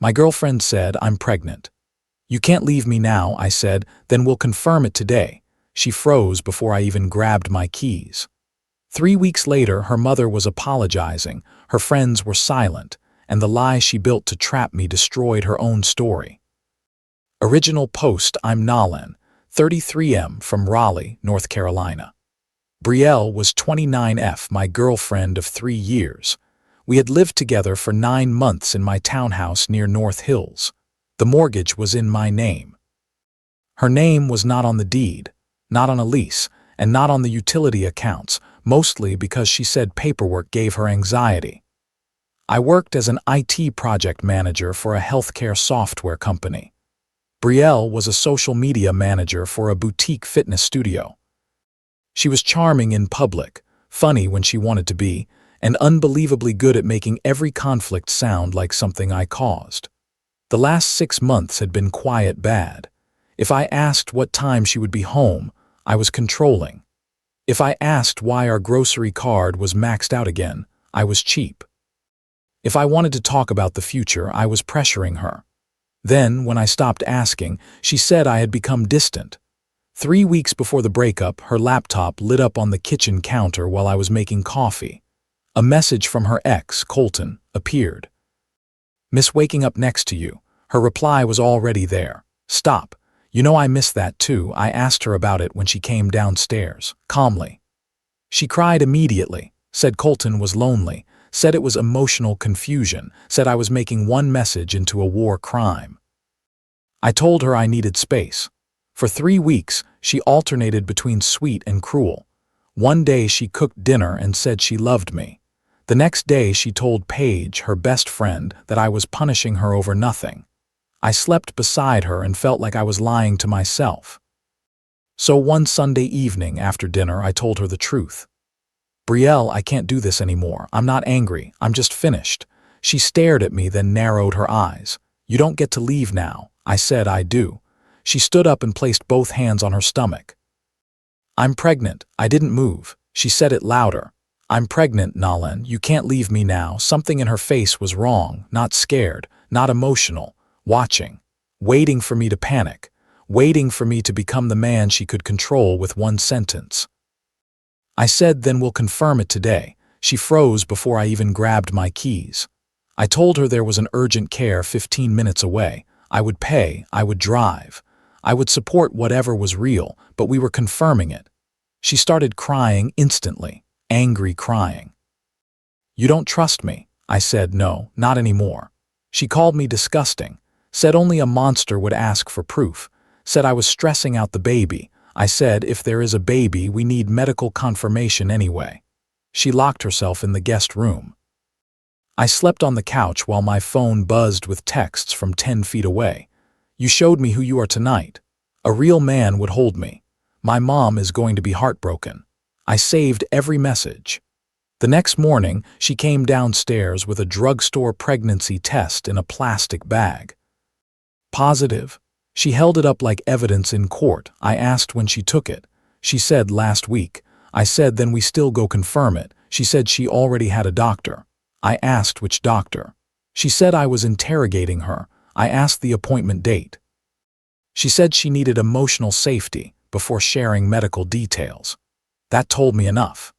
My girlfriend said, "I'm pregnant." "You can't leave me now," I said, "then we'll confirm it today." She froze before I even grabbed my keys. 3 weeks later, her mother was apologizing, her friends were silent, and the lie she built to trap me destroyed her own story. Original post: I'm Nalan, 33M, from Raleigh, North Carolina. Brielle was 29F, my girlfriend of 3 years. We had lived together for 9 months in my townhouse near North Hills. The mortgage was in my name. Her name was not on the deed, not on a lease, and not on the utility accounts, mostly because she said paperwork gave her anxiety. I worked as an IT project manager for a healthcare software company. Brielle was a social media manager for a boutique fitness studio. She was charming in public, funny when she wanted to be, and unbelievably good at making every conflict sound like something I caused. The last 6 months had been quiet bad. If I asked what time she would be home, I was controlling. If I asked why our grocery card was maxed out again, I was cheap. If I wanted to talk about the future, I was pressuring her. Then, when I stopped asking, she said I had become distant. 3 weeks before the breakup, her laptop lit up on the kitchen counter while I was making coffee. A message from her ex, Colton, appeared. "Miss waking up next to you." Her reply was already there. "Stop. You know I miss that too." I asked her about it when she came downstairs, calmly. She cried immediately, said Colton was lonely, said it was emotional confusion, said I was making one message into a war crime. I told her I needed space. For 3 weeks, she alternated between sweet and cruel. One day she cooked dinner and said she loved me. The next day she told Paige, her best friend, that I was punishing her over nothing. I slept beside her and felt like I was lying to myself. So one Sunday evening after dinner, I told her the truth. "Brielle, I can't do this anymore. I'm not angry. I'm just finished." She stared at me, then narrowed her eyes. "You don't get to leave now." I said, "I do." She stood up and placed both hands on her stomach. "I'm pregnant." I didn't move. She said it louder. "I'm pregnant, Nalan. You can't leave me now." Something in her face was wrong, not scared, not emotional. Watching, waiting for me to panic, waiting for me to become the man she could control with one sentence. I said, "Then we'll confirm it today." She froze before I even grabbed my keys. I told her there was an urgent care 15 minutes away. I would pay, I would drive. I would support whatever was real, but we were confirming it. She started crying instantly, angry crying. "You don't trust me." I said, "No, not anymore." She called me disgusting. Said only a monster would ask for proof. Said I was stressing out the baby. I said, "If there is a baby, we need medical confirmation anyway." She locked herself in the guest room. I slept on the couch while my phone buzzed with texts from 10 feet away. "You showed me who you are tonight. A real man would hold me. My mom is going to be heartbroken." I saved every message. The next morning, she came downstairs with a drugstore pregnancy test in a plastic bag. "Positive." She held it up like evidence in court. I asked when she took it. She said last week. I said, "Then we still go confirm it." She said she already had a doctor. I asked which doctor. She said I was interrogating her. I asked the appointment date. She said she needed emotional safety before sharing medical details. That told me enough.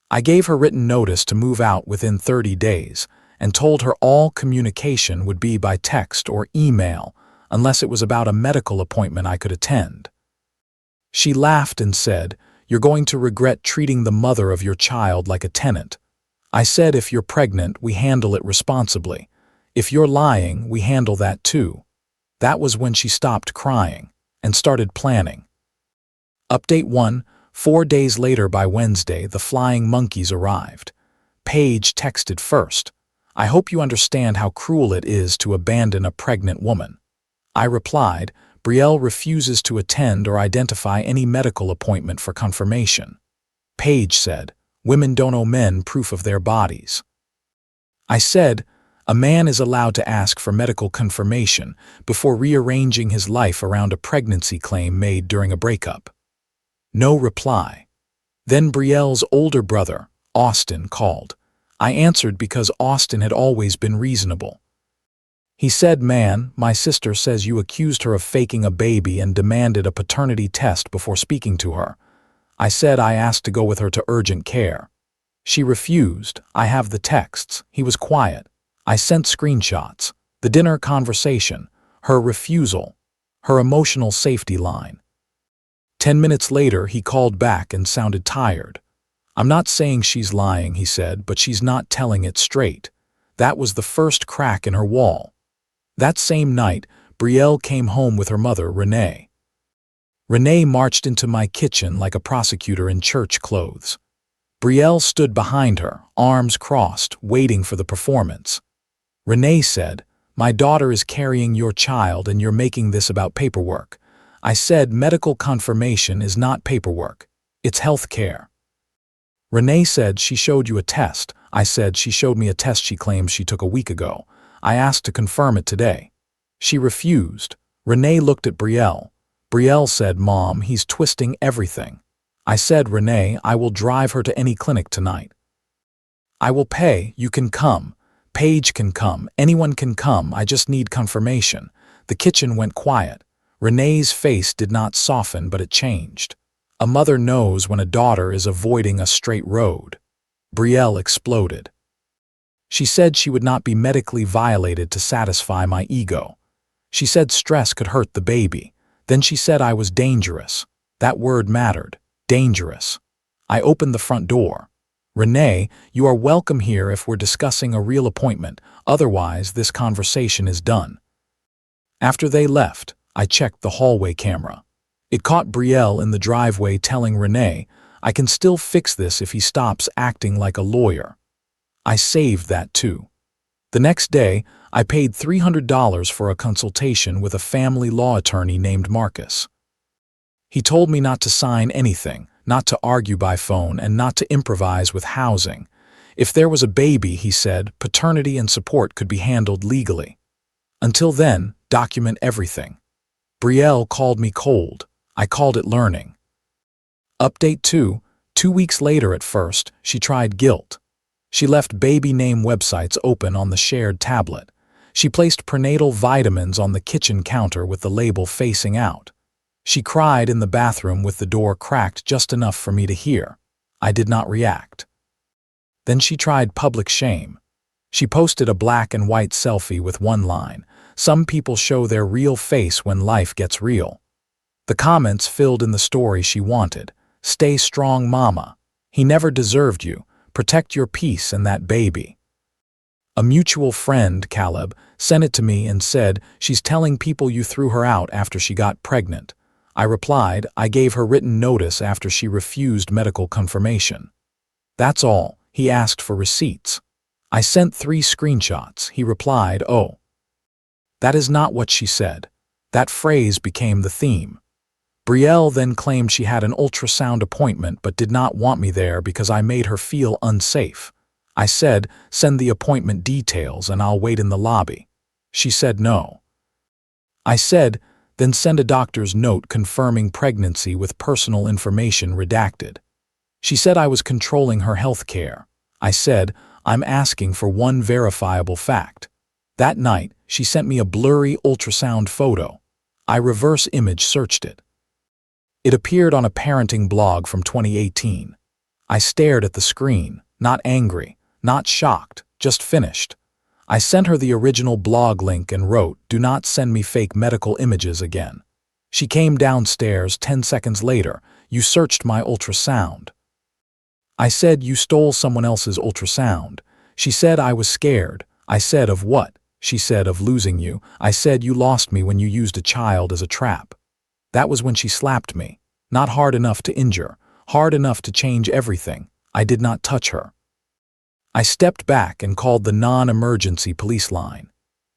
I gave her written notice to move out within 30 days and told her all communication would be by text or email unless it was about a medical appointment I could attend. She laughed and said, "You're going to regret treating the mother of your child like a tenant." I said, "If you're pregnant, we handle it responsibly. If you're lying, we handle that too." That was when she stopped crying and started planning. Update 1. 4 days later, by Wednesday, the flying monkeys arrived. Paige texted first. "I hope you understand how cruel it is to abandon a pregnant woman." I replied, "Brielle refuses to attend or identify any medical appointment for confirmation." Paige said, "Women don't owe men proof of their bodies." I said, "A man is allowed to ask for medical confirmation before rearranging his life around a pregnancy claim made during a breakup." No reply. Then Brielle's older brother, Austin, called. I answered because Austin had always been reasonable. He said, "Man, my sister says you accused her of faking a baby and demanded a paternity test before speaking to her." I said I asked to go with her to urgent care. She refused. I have the texts. He was quiet. I sent screenshots. The dinner conversation. Her refusal. Her emotional safety line. 10 minutes later, he called back and sounded tired. "I'm not saying she's lying," he said, "but she's not telling it straight." That was the first crack in her wall. That same night, Brielle came home with her mother, Renee. Renee marched into my kitchen like a prosecutor in church clothes. Brielle stood behind her, arms crossed, waiting for the performance. Renee said, "My daughter is carrying your child and you're making this about paperwork." I said, "Medical confirmation is not paperwork. It's health care." Renee said, "She showed you a test." I said, "She showed me a test she claims she took a week ago. I asked to confirm it today." She refused. Renee looked at Brielle. Brielle said, "Mom, he's twisting everything." I said, "Renee, I will drive her to any clinic tonight. I will pay. You can come. Paige can come. Anyone can come. I just need confirmation." The kitchen went quiet. Renee's face did not soften, but it changed. A mother knows when a daughter is avoiding a straight road. Brielle exploded. She said she would not be medically violated to satisfy my ego. She said stress could hurt the baby. Then she said I was dangerous. That word mattered. Dangerous. I opened the front door. "Renee, you are welcome here if we're discussing a real appointment. Otherwise, this conversation is done." After they left, I checked the hallway camera. It caught Brielle in the driveway telling Renee, "I can still fix this if he stops acting like a lawyer." I saved that too. The next day, I paid $300 for a consultation with a family law attorney named Marcus. He told me not to sign anything, not to argue by phone, and not to improvise with housing. If there was a baby, he said, paternity and support could be handled legally. Until then, document everything. Brielle called me cold. I called it learning. Update 2. 2 weeks later at first, she tried guilt. She left baby name websites open on the shared tablet. She placed prenatal vitamins on the kitchen counter with the label facing out. She cried in the bathroom with the door cracked just enough for me to hear. I did not react. Then she tried public shame. She posted a black and white selfie with one line, "Some people show their real face when life gets real." The comments filled in the story she wanted. "Stay strong, mama. He never deserved you. Protect your peace and that baby." A mutual friend, Caleb, sent it to me and said, "She's telling people you threw her out after she got pregnant." I replied, "I gave her written notice after she refused medical confirmation." "That's all." He asked for receipts. I sent 3 screenshots. He replied, "Oh. That is not what she said." That phrase became the theme. Brielle then claimed she had an ultrasound appointment but did not want me there because I made her feel unsafe. I said, "Send the appointment details and I'll wait in the lobby." She said no. I said, "Then send a doctor's note confirming pregnancy with personal information redacted." She said I was controlling her health care. I said, "I'm asking for one verifiable fact." That night, she sent me a blurry ultrasound photo. I reverse image searched it. It appeared on a parenting blog from 2018. I stared at the screen, not angry, not shocked, just finished. I sent her the original blog link and wrote, "Do not send me fake medical images again." She came downstairs 10 seconds later. "You searched my ultrasound." I said, "You stole someone else's ultrasound." She said I was scared. I said, "Of what?" She said, "Of losing you." I said, "You lost me when you used a child as a trap." That was when she slapped me. Not hard enough to injure, hard enough to change everything. I did not touch her. I stepped back and called the non-emergency police line.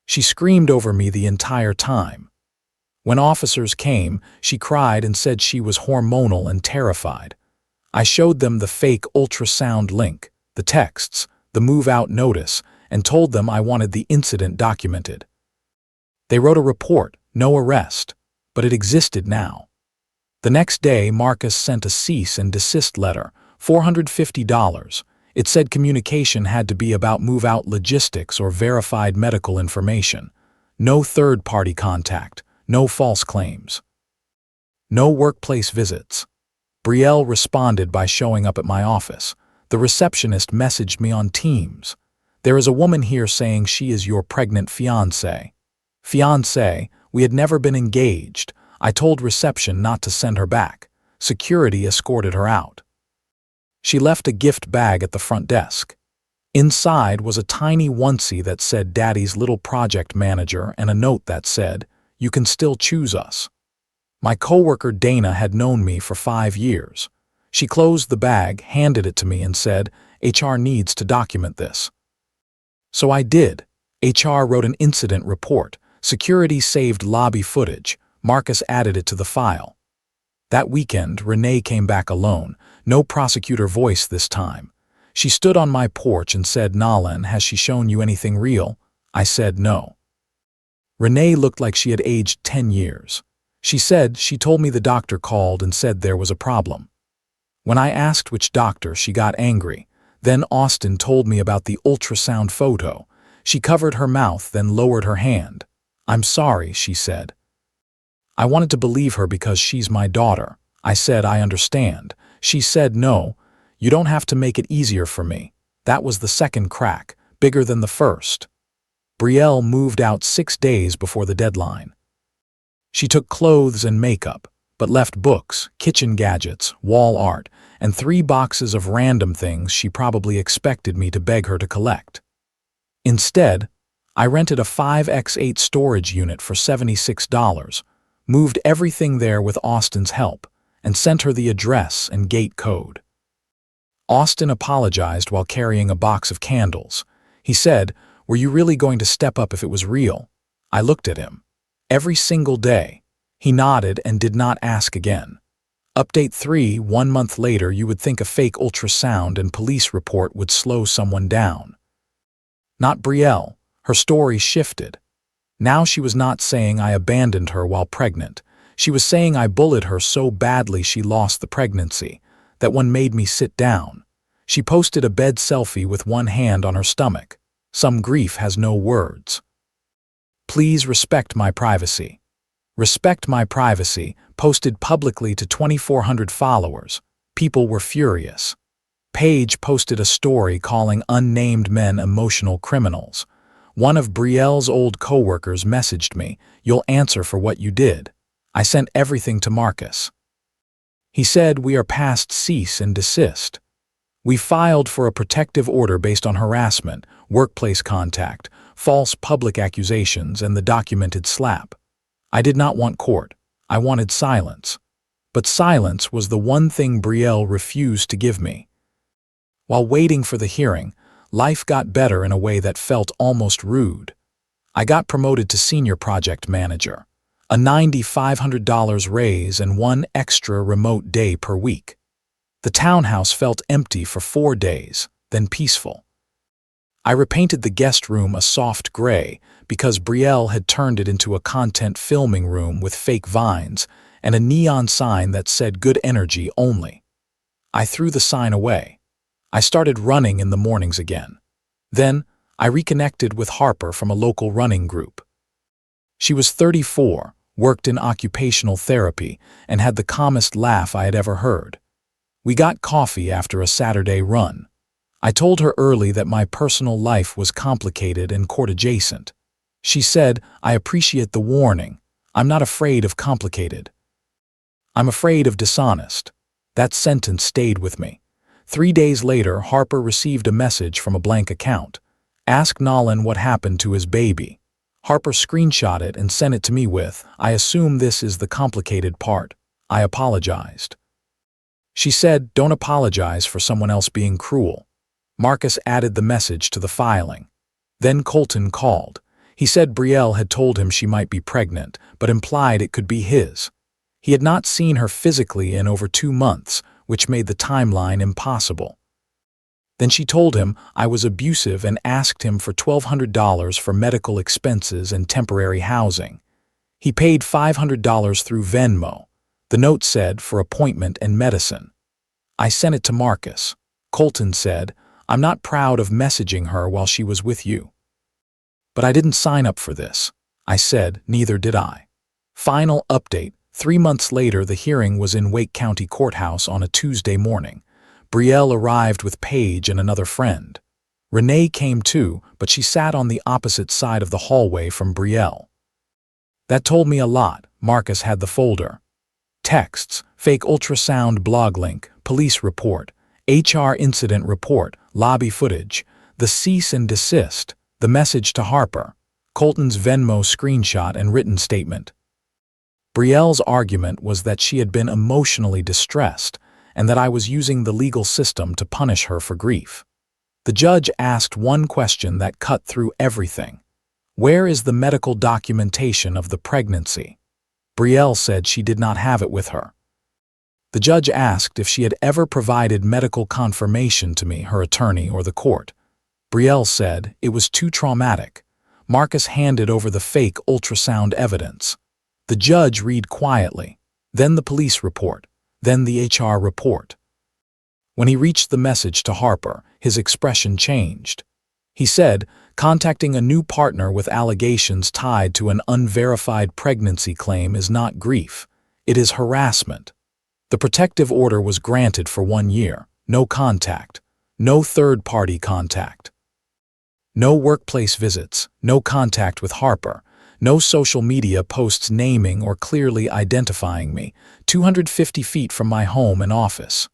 She screamed over me the entire time. When officers came, she cried and said she was hormonal and terrified. I showed them the fake ultrasound link, the texts, the move-out notice, and told them I wanted the incident documented. They wrote a report, no arrest, but it existed now. The next day, Marcus sent a cease and desist letter, $450. It said communication had to be about move-out logistics or verified medical information. No third-party contact, no false claims. No workplace visits. Brielle responded by showing up at my office. The receptionist messaged me on Teams. There is a woman here saying she is your pregnant fiance. Fiance, we had never been engaged. I told reception not to send her back. Security escorted her out. She left a gift bag at the front desk. Inside was a tiny onesie that said Daddy's little project manager and a note that said, "You can still choose us." My coworker Dana had known me for 5 years. She closed the bag, handed it to me and said, "HR needs to document this." So I did. HR wrote an incident report. Security saved lobby footage. Marcus added it to the file. That weekend, Renee came back alone. No prosecutor voice this time. She stood on my porch and said, "Nolan, has she shown you anything real?" I said no. Renee looked like she had aged 10 years. She said she told me the doctor called and said there was a problem. When I asked which doctor, she got angry. Then Austin told me about the ultrasound photo. She covered her mouth, then lowered her hand. "I'm sorry," she said. I wanted to believe her because she's my daughter. I said, "I understand." She said, "No, you don't have to make it easier for me." That was the second crack, bigger than the first. Brielle moved out 6 days before the deadline. She took clothes and makeup, but left books, kitchen gadgets, wall art, and 3 boxes of random things she probably expected me to beg her to collect. Instead, I rented a 5x8 storage unit for $76, moved everything there with Austin's help, and sent her the address and gate code. Austin apologized while carrying a box of candles. He said, "Were you really going to step up if it was real?" I looked at him. Every single day. He nodded and did not ask again. Update 3, 1 month later, you would think a fake ultrasound and police report would slow someone down. Not Brielle. Her story shifted. Now she was not saying I abandoned her while pregnant. She was saying I bullied her so badly she lost the pregnancy. That one made me sit down. She posted a bed selfie with one hand on her stomach. Some grief has no words. "Please respect my privacy." "Respect my privacy," posted publicly to 2,400 followers. People were furious. Paige posted a story calling unnamed men emotional criminals. One of Brielle's old coworkers messaged me, "You'll answer for what you did." I sent everything to Marcus. He said, "We are past cease and desist." We filed for a protective order based on harassment, workplace contact, false public accusations, and the documented slap. I did not want court. I wanted silence. But silence was the one thing Brielle refused to give me. While waiting for the hearing, life got better in a way that felt almost rude. I got promoted to senior project manager, a $9,500 raise and 1 extra remote day per week. The townhouse felt empty for 4 days, then peaceful. I repainted the guest room a soft gray because Brielle had turned it into a content filming room with fake vines and a neon sign that said "Good energy only." I threw the sign away. I started running in the mornings again. Then, I reconnected with Harper from a local running group. She was 34, worked in occupational therapy, and had the calmest laugh I had ever heard. We got coffee after a Saturday run. I told her early that my personal life was complicated and court-adjacent. She said, "I appreciate the warning. I'm not afraid of complicated. I'm afraid of dishonest." That sentence stayed with me. 3 days later, Harper received a message from a blank account. "Ask Nolan what happened to his baby." Harper screenshot it and sent it to me with, "I assume this is the complicated part. I apologized." She said, "Don't apologize for someone else being cruel." Marcus added the message to the filing. Then Colton called. He said Brielle had told him she might be pregnant, but implied it could be his. He had not seen her physically in over 2 months, which made the timeline impossible. Then she told him I was abusive and asked him for $1,200 for medical expenses and temporary housing. He paid $500 through Venmo. The note said, "For appointment and medicine." I sent it to Marcus. Colton said, "I'm not proud of messaging her while she was with you. But I didn't sign up for this. I said, neither did I. Final update. 3 months later, the hearing was in Wake County Courthouse on a Tuesday morning. Brielle arrived with Paige and another friend. Renee came too, but she sat on the opposite side of the hallway from Brielle. That told me a lot. Marcus had the folder. Texts, fake ultrasound blog link, police report, HR incident report, lobby footage, the cease and desist, the message to Harper, Colton's Venmo screenshot and written statement. Brielle's argument was that she had been emotionally distressed and that I was using the legal system to punish her for grief. The judge asked one question that cut through everything. Where is the medical documentation of the pregnancy? Brielle said she did not have it with her. The judge asked if she had ever provided medical confirmation to me, her attorney, or the court. Brielle said it was too traumatic. Marcus handed over the fake ultrasound evidence. The judge read quietly, then the police report, then the HR report. When he reached the message to Harper, his expression changed. He said, contacting a new partner with allegations tied to an unverified pregnancy claim is not grief. It is harassment. The protective order was granted for 1 year. No contact. No third-party contact. No workplace visits. No contact with Harper. No social media posts naming or clearly identifying me, 250 feet from my home and office.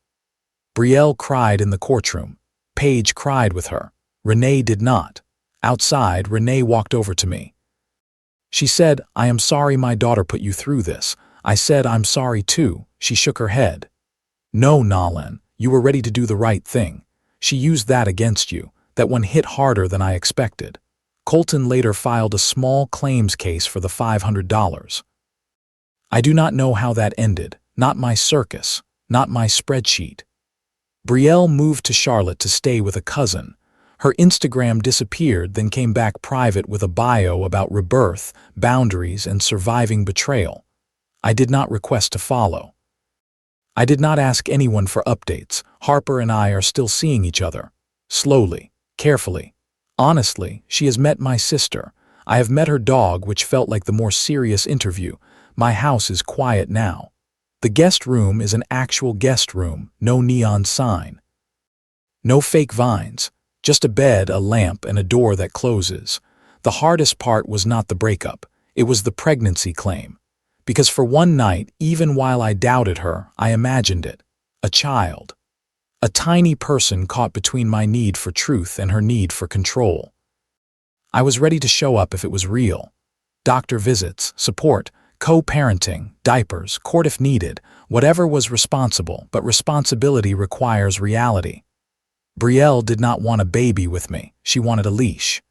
Brielle cried in the courtroom. Paige cried with her. Renee did not. Outside, Renee walked over to me. She said, I am sorry my daughter put you through this. I said, I'm sorry too. She shook her head. No, Nalin, you were ready to do the right thing. She used that against you. That one hit harder than I expected. Colton later filed a small claims case for the $500. I do not know how that ended. Not my circus. Not my spreadsheet. Brielle moved to Charlotte to stay with a cousin. Her Instagram disappeared, then came back private with a bio about rebirth, boundaries, and surviving betrayal. I did not request to follow. I did not ask anyone for updates. Harper and I are still seeing each other. Slowly, carefully. Honestly, she has met my sister. I have met her dog, which felt like the more serious interview. My house is quiet now. The guest room is an actual guest room, no neon sign. No fake vines. Just a bed, a lamp, and a door that closes. The hardest part was not the breakup. It was the pregnancy claim. Because for one night, even while I doubted her, I imagined it. A child. A tiny person caught between my need for truth and her need for control. I was ready to show up if it was real. Doctor visits, support, co-parenting, diapers, court if needed, whatever was responsible, but responsibility requires reality. Brielle did not want a baby with me. She wanted a leash.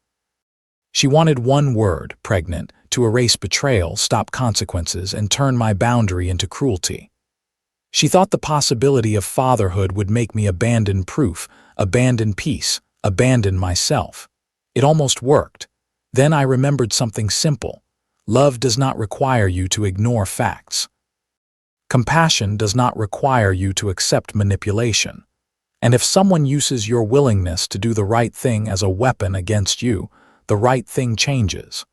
She wanted one word, pregnant, to erase betrayal, stop consequences, and turn my boundary into cruelty. She thought the possibility of fatherhood would make me abandon proof, abandon peace, abandon myself. It almost worked. Then I remembered something simple. Love does not require you to ignore facts. Compassion does not require you to accept manipulation. And if someone uses your willingness to do the right thing as a weapon against you, the right thing changes.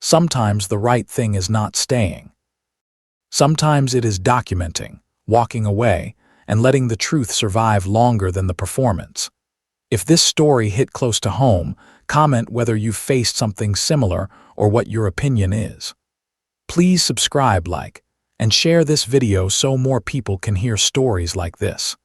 Sometimes the right thing is not staying. Sometimes it is documenting, walking away, and letting the truth survive longer than the performance. If this story hit close to home, comment whether you've faced something similar or what your opinion is. Please subscribe, like, and share this video so more people can hear stories like this.